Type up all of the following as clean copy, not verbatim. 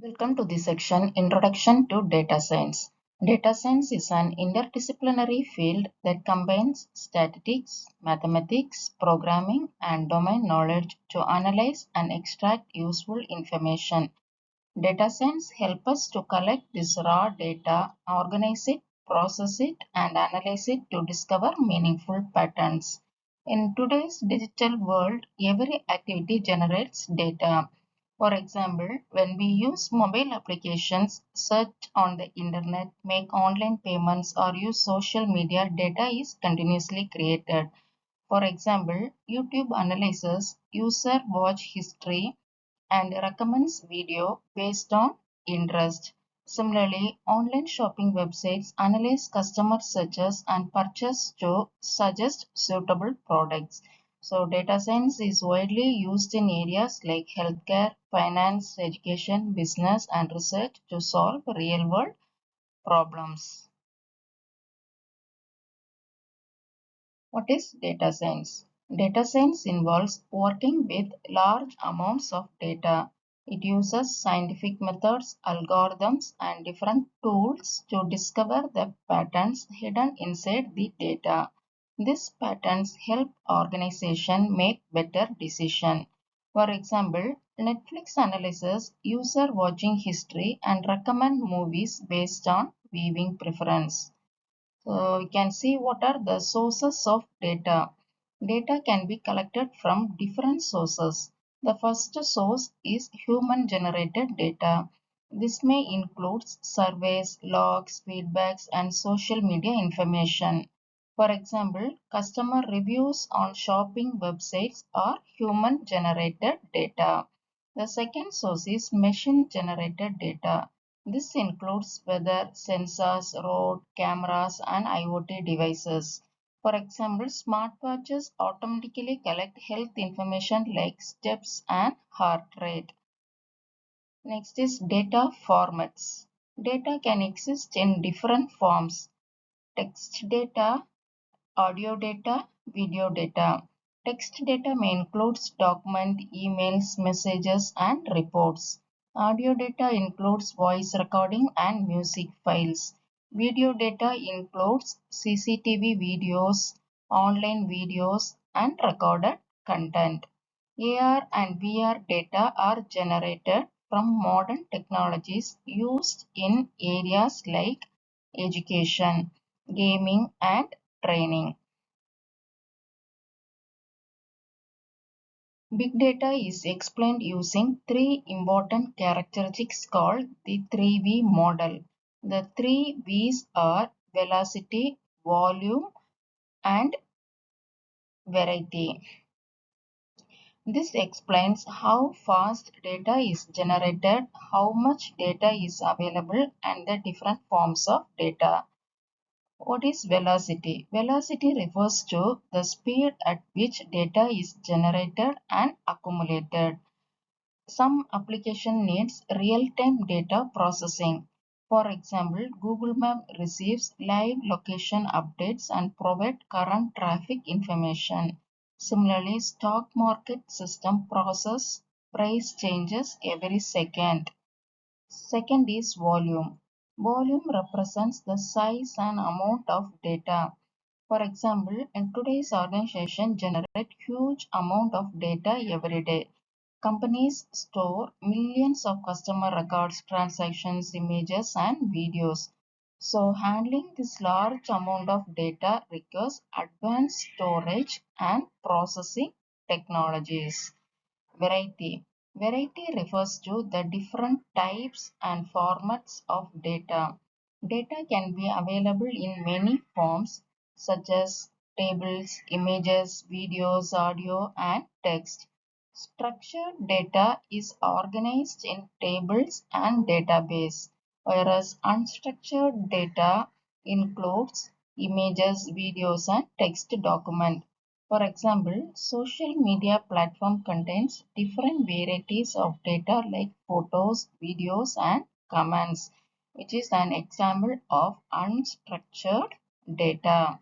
Welcome to the section Introduction to Data Science. Data science is an interdisciplinary field that combines statistics, mathematics, programming, and domain knowledge to analyze and extract useful information. Data science helps us to collect this raw data, organize it, process it, and analyze it to discover meaningful patterns. In today's digital world, every activity generates data. For example, when we use mobile applications, search on the internet, make online payments, or use social media, data is continuously created. For example, YouTube analyzes user watch history and recommends video based on interest. Similarly, online shopping websites analyze customer searches and purchase to suggest suitable products. So, data science is widely used in areas like healthcare, finance, education, business, and research to solve real world problems. What is data science? Data science involves working with large amounts of data. It uses scientific methods, algorithms, and different tools to discover the patterns hidden inside the data. These patterns help organizations make better decisions. For example, Netflix analyzes user watching history and recommend movies based on viewing preference. So we can see what are the sources of data. Data can be collected from different sources. The first source is human generated data. This may include surveys, logs, feedbacks, and social media information. For example, customer reviews on shopping websites are human generated data. The second source is machine generated data. This includes weather, sensors, road, cameras, and IoT devices. For example, smartwatches automatically collect health information like steps and heart rate. Next is data formats. Data can exist in different forms: text data, audio data, video data. Text data may include document, emails, messages, and reports. Audio data includes voice recording and music files. Video data includes CCTV videos, online videos, and recorded content. AR and VR data are generated from modern technologies used in areas like education, gaming, and training. Big data is explained using three important characteristics called the 3V model. The three V's are velocity, volume, and variety. This explains how fast data is generated, how much data is available, and the different forms of data. What is velocity? Velocity refers to the speed at which data is generated and accumulated. Some application needs real-time data processing. For example, Google Map receives live location updates and provide current traffic information. Similarly, stock market system process price changes every second. Second is volume. Volume represents the size and amount of data. For example, in today's organization generate huge amount of data every day. Companies store millions of customer records, transactions, images, and videos. So, handling this large amount of data requires advanced storage and processing technologies. Variety. Variety refers to the different types and formats of data. Data can be available in many forms such as tables, images, videos, audio, and text. Structured data is organized in tables and database, whereas unstructured data includes images, videos, and text document. For example, social media platform contains different varieties of data like photos, videos, and comments, which is an example of unstructured data.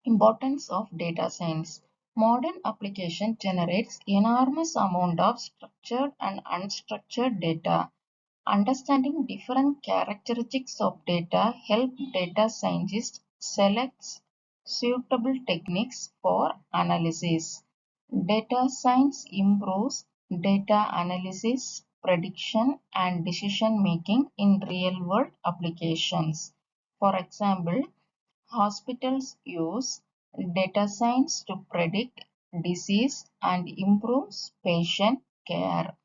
Importance of data science. Modern application generates enormous amount of structured and unstructured data. Understanding different characteristics of data help data scientists select suitable techniques for analysis. Data science improves data analysis, prediction, and decision making in real-world applications. For example, hospitals use data science to predict disease and improve patient care.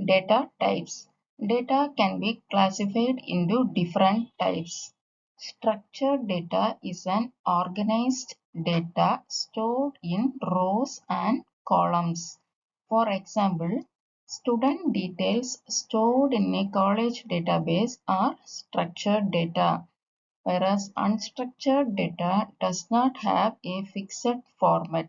Data types. Data can be classified into different types. Structured data is an organized data stored in rows and columns. For example, student details stored in a college database are structured data, whereas unstructured data does not have a fixed format,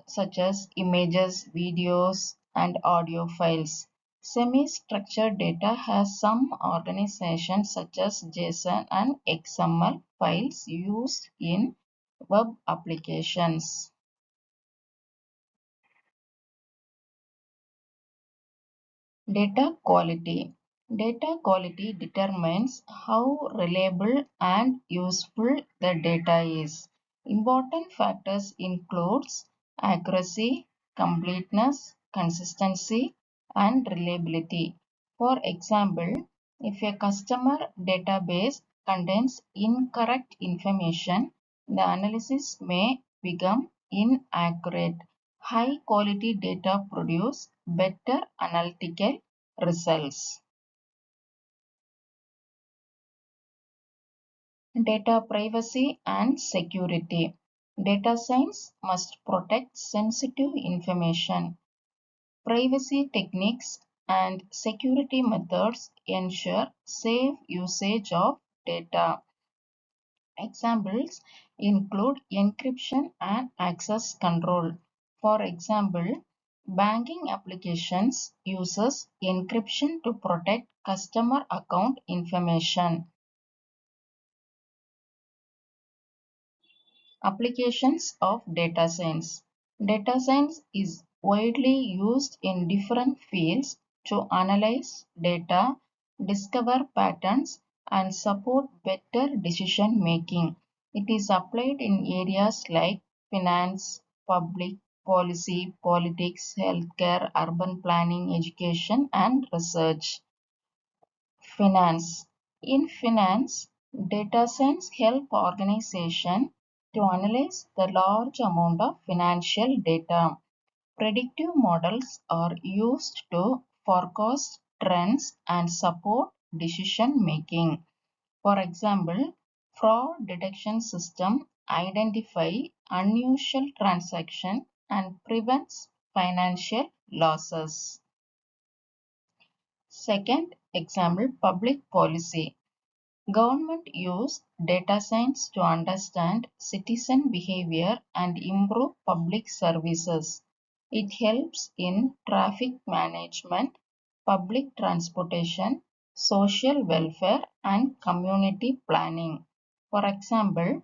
such as images, videos, and audio files. Semi-structured data has some organization such as JSON and XML files used in web applications. Data quality. Data quality determines how reliable and useful the data is. Important factors includes accuracy, completeness, consistency, and reliability. For example, if a customer database contains incorrect information, the analysis may become inaccurate. High quality data produce better analytical results. Data privacy and security. Data science must protect sensitive information. Privacy techniques and security methods ensure safe usage of data. Examples include encryption and access control. For example, banking applications uses encryption to protect customer account information. Applications of data science. Data science is widely used in different fields to analyze data, discover patterns, and support better decision making. It is applied in areas like finance, public policy, politics, healthcare, urban planning, education, and research. Finance. In finance, data science help organization to analyze the large amount of financial data. Predictive models are used to forecast trends and support decision making. For example, fraud detection system identify unusual transaction and prevents financial losses. Second example, public policy. Government use data science to understand citizen behavior and improve public services. It helps in traffic management, public transportation, social welfare, and community planning. For example,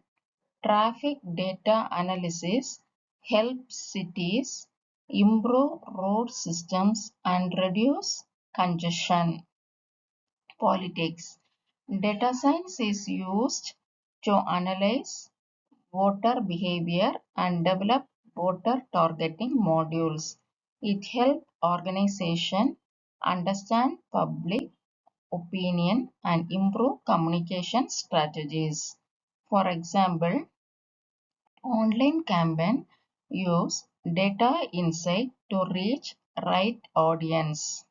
traffic data analysis helps cities improve road systems and reduce congestion. Politics. Data science is used to analyze voter behavior and develop voter targeting modules. It helps organizations understand public opinion and improve communication strategies. For example, online campaign use data insight to reach right audience.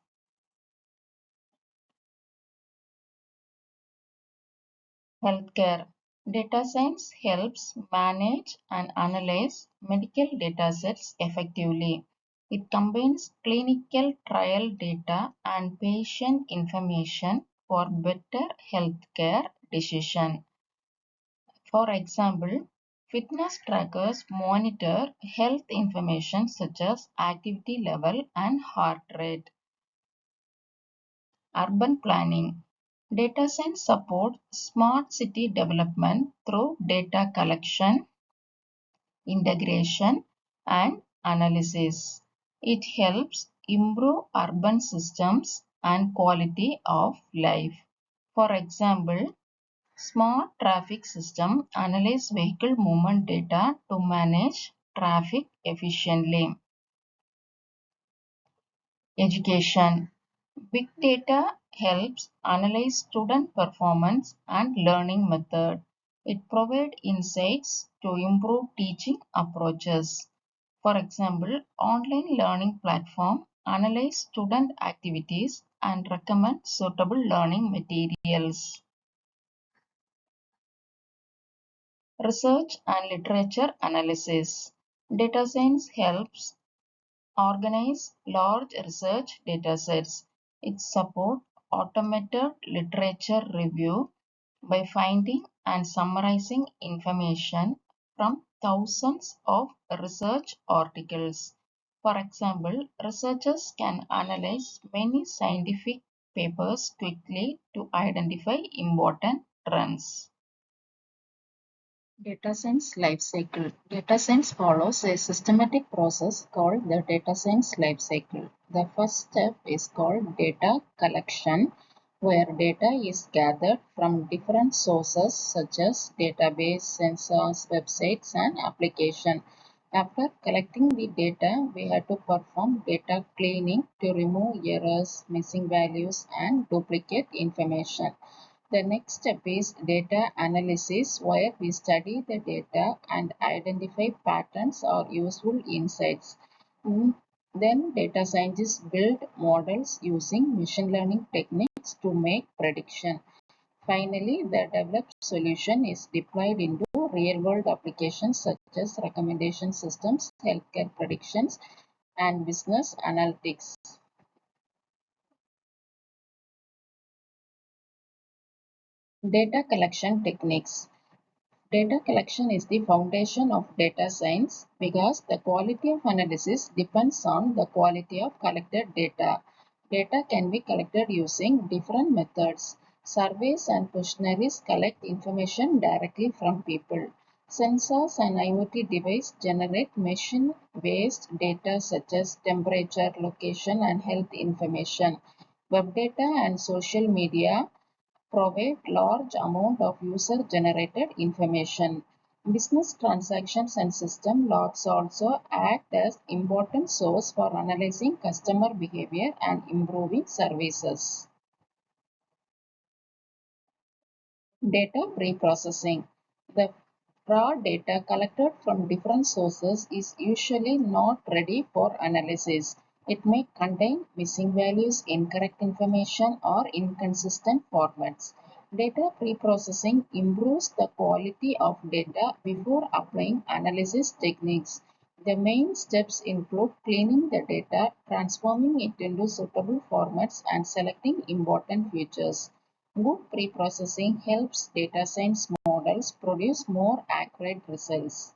Healthcare. Data science helps manage and analyze medical datasets effectively. It combines clinical trial data and patient information for better healthcare decision. For example, fitness trackers monitor health information such as activity level and heart rate. Urban planning. Data science supports smart city development through data collection, integration, and analysis. It helps improve urban systems and quality of life. For example, smart traffic system analyze vehicle movement data to manage traffic efficiently. Education. Big data helps analyze student performance and learning method. It provides insights to improve teaching approaches. For example, online learning platform analyze student activities and recommend suitable learning materials. Research and literature analysis. Data science helps organize large research datasets. It supports automated literature review by finding and summarizing information from thousands of research articles. For example, researchers can analyze many scientific papers quickly to identify important trends. Data science life cycle. Data science follows a systematic process called the data science life cycle. The first step is called data collection, where data is gathered from different sources such as database, sensors, websites, and application. After collecting the data, we have to perform data cleaning to remove errors, missing values, and duplicate information. The next step is data analysis, where we study the data and identify patterns or useful insights. Mm, Then data scientists build models using machine learning techniques to make prediction. Finally, the developed solution is deployed into real-world applications such as recommendation systems, healthcare predictions, and business analytics. Data collection techniques. Data collection is the foundation of data science because the quality of analysis depends on the quality of collected data. Data can be collected using different methods. Surveys and questionnaires collect information directly from people. Sensors and IoT devices generate machine-based data such as temperature, location, and health information. Web data and social media provide large amount of user-generated information. Business transactions and system logs also act as important source for analyzing customer behavior and improving services. Data pre-processing. The raw data collected from different sources is usually not ready for analysis. It may contain missing values, incorrect information, or inconsistent formats. Data pre-processing improves the quality of data before applying analysis techniques. The main steps include cleaning the data, transforming it into suitable formats, and selecting important features. Good pre-processing helps data science models produce more accurate results.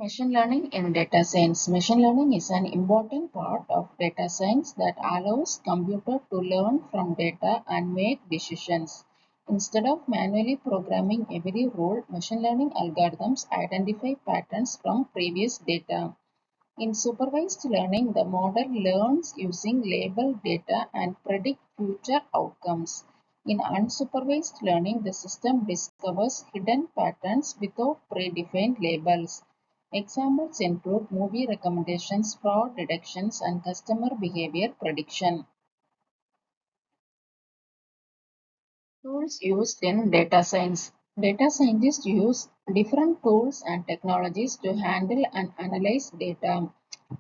Machine learning in data science. Machine learning is an important part of data science that allows computer to learn from data and make decisions. Instead of manually programming every rule, machine learning algorithms identify patterns from previous data. In supervised learning, the model learns using labeled data and predict future outcomes. In unsupervised learning, the system discovers hidden patterns without predefined labels. Examples include movie recommendations, fraud detections, and customer behavior prediction. Tools used in data science. Data scientists use different tools and technologies to handle and analyze data.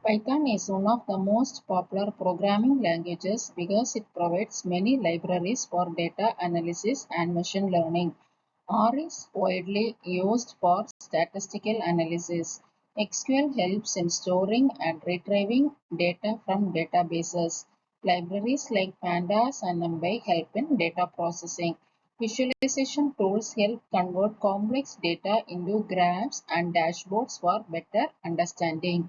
Python is one of the most popular programming languages because it provides many libraries for data analysis and machine learning. R is widely used for statistical analysis. SQL helps in storing and retrieving data from databases. Libraries like Pandas and NumPy help in data processing. Visualization tools help convert complex data into graphs and dashboards for better understanding.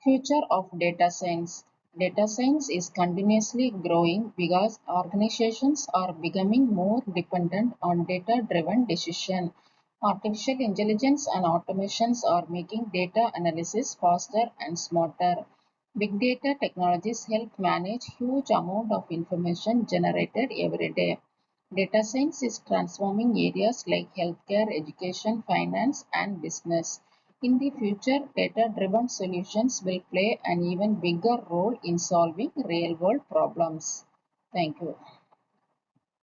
Future of data science. Data science is continuously growing because organizations are becoming more dependent on data-driven decision. Artificial intelligence and automations are making data analysis faster and smarter. Big data technologies help manage huge amount of information generated every day. Data science is transforming areas like healthcare, education, finance, and business. In the future, data-driven solutions will play an even bigger role in solving real-world problems. Thank you.